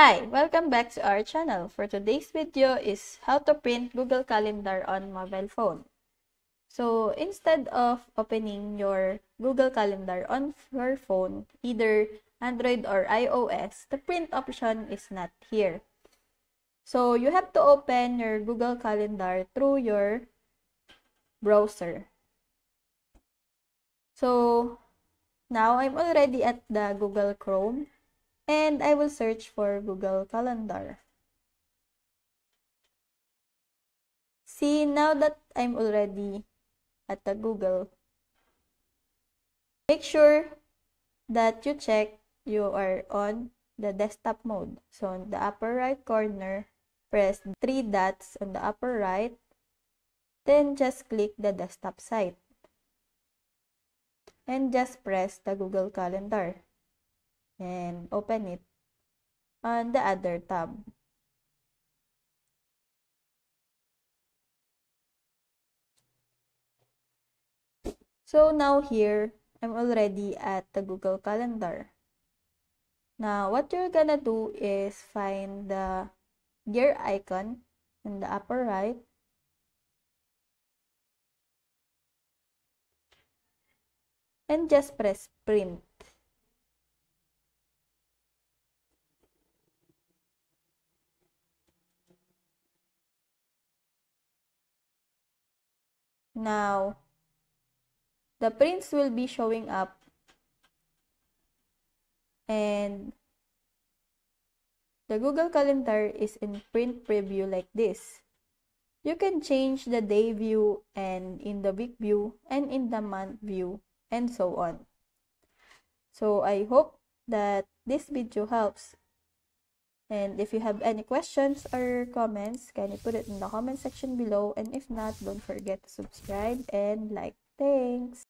Hi! Welcome back to our channel. For today's video is how to print Google Calendar on mobile phone. So, instead of opening your Google Calendar on your phone, either Android or iOS, the print option is not here. So, you have to open your Google Calendar through your browser. So, now I'm already at the Google Chrome. And I will search for Google Calendar. See, now that I'm already at the Google, make sure that you check you are on the desktop mode. So, on the upper right corner, press the three dots on the upper right, then just click the desktop site. And just press the Google Calendar. And open it on the other tab. So now here, I'm already at the Google Calendar. Now, what you're gonna do is find the gear icon in the upper right. And just press print. Now, the prints will be showing up and the Google Calendar is in print preview like this. You can change the day view and in the week view and in the month view and so on. So I hope that this video helps. And if you have any questions or comments, can you put it in the comment section below? And if not, don't forget to subscribe and like. Thanks!